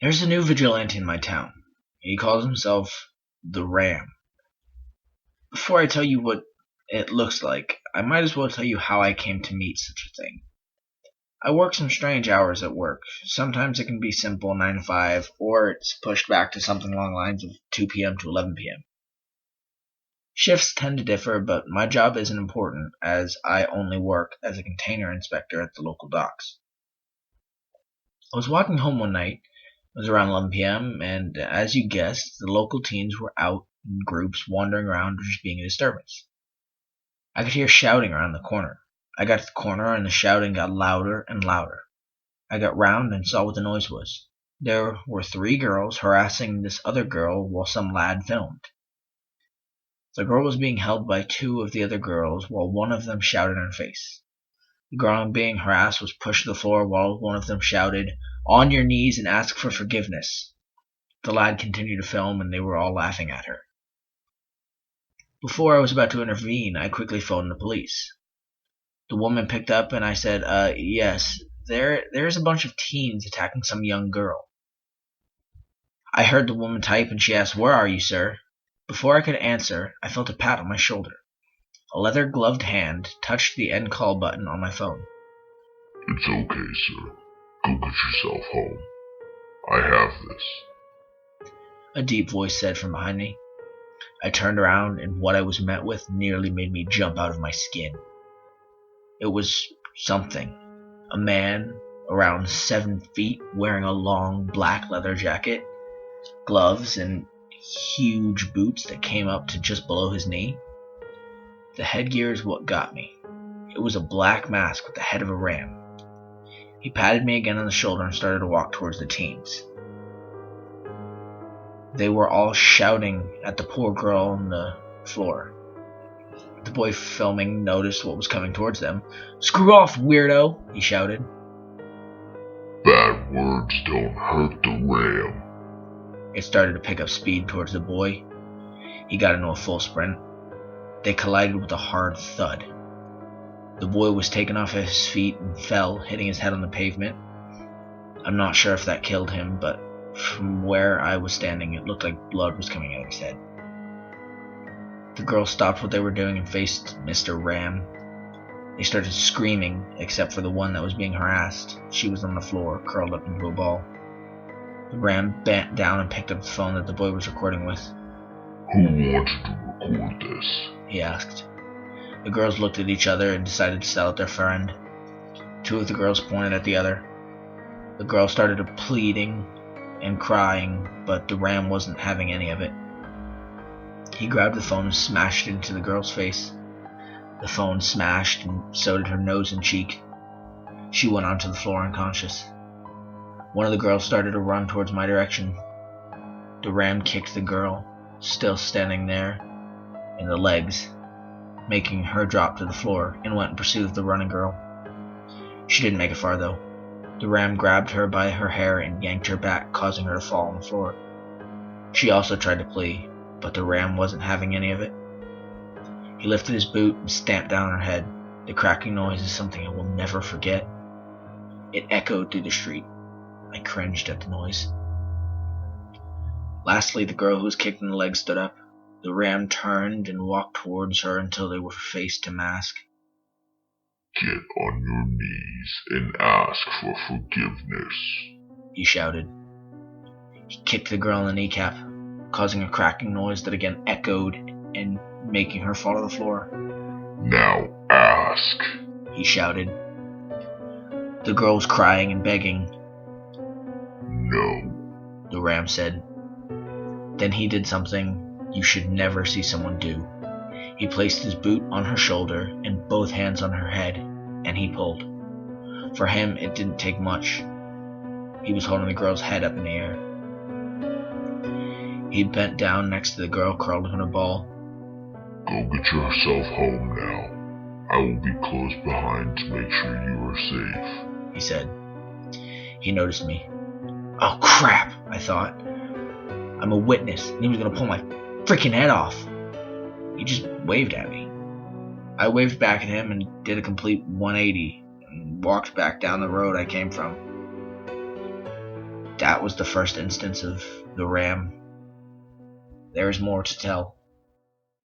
There's a new vigilante in my town. He calls himself the Ram. Before I tell you what it looks like, I might as well tell you how I came to meet such a thing. I work some strange hours at work. Sometimes it can be simple 9 to 5, or it's pushed back to something along the lines of 2 p.m. to 11 p.m. Shifts tend to differ, but my job isn't important as I only work as a container inspector at the local docks. I was walking home one night. It was around 11 p.m., and as you guessed, the local teens were out in groups wandering around or just being a disturbance. I could hear shouting around the corner. I got to the corner, and the shouting got louder and louder. I got round and saw what the noise was. There were 3 girls harassing this other girl while some lad filmed. The girl was being held by 2 of the other girls while one of them shouted in her face. The girl being harassed was pushed to the floor while one of them shouted, "On your knees and ask for forgiveness." The lad continued to film, and they were all laughing at her. Before I was about to intervene, I quickly phoned the police. The woman picked up, and I said, yes, there's a bunch of teens attacking some young girl. I heard the woman type, and she asked, "Where are you, sir?" Before I could answer, I felt a pat on my shoulder. A leather-gloved hand touched the end call button on my phone. "It's okay, sir. Go get yourself home. I have this," a deep voice said from behind me. I turned around, and what I was met with nearly made me jump out of my skin. It was something. A man around 7 feet wearing a long black leather jacket, gloves, and huge boots that came up to just below his knee. The headgear is what got me. It was a black mask with the head of a ram. He patted me again on the shoulder and started to walk towards the teens. They were all shouting at the poor girl on the floor. The boy filming noticed what was coming towards them. "Screw off, weirdo!" he shouted. "Bad words don't hurt the ram." It started to pick up speed towards the boy. He got into a full sprint. They collided with a hard thud. The boy was taken off his feet and fell, hitting his head on the pavement. I'm not sure if that killed him, but from where I was standing, it looked like blood was coming out of his head. The girls stopped what they were doing and faced Mr. Ram. They started screaming, except for the one that was being harassed. She was on the floor, curled up into a ball. The Ram bent down and picked up the phone that the boy was recording with. "Who wanted to record this?" he asked. The girls looked at each other and decided to sell out their friend. 2 of the girls pointed at the other. The girl started pleading and crying, but the Ram wasn't having any of it. He grabbed the phone and smashed it into the girl's face. The phone smashed, and so did her nose and cheek. She went onto the floor unconscious. One of the girls started to run towards my direction. The Ram kicked the girl, still standing there, in the legs, making her drop to the floor, and went in pursuit of the running girl. She didn't make it far, though. The Ram grabbed her by her hair and yanked her back, causing her to fall on the floor. She also tried to flee, but the Ram wasn't having any of it. He lifted his boot and stamped down on her head. The cracking noise is something I will never forget. It echoed through the street. I cringed at the noise. Lastly, the girl who was kicked in the leg stood up. The Ram turned and walked towards her until they were face to mask. "Get on your knees and ask for forgiveness," he shouted. He kicked the girl in the kneecap, causing a cracking noise that again echoed and making her fall to the floor. "Now ask," he shouted. The girl was crying and begging. "No," the Ram said. Then he did something you should never see someone do. He placed his boot on her shoulder and both hands on her head, and he pulled. For him, it didn't take much. He was holding the girl's head up in the air. He bent down next to the girl curled up in a ball. "Go get yourself home now. I will be close behind to make sure you are safe," he said. He noticed me. Oh crap, I thought. I'm a witness, and he was going to pull my freaking head off. He just waved at me. I waved back at him and did a complete 180 and walked back down the road I came from. That was the first instance of the ram. There is more to tell.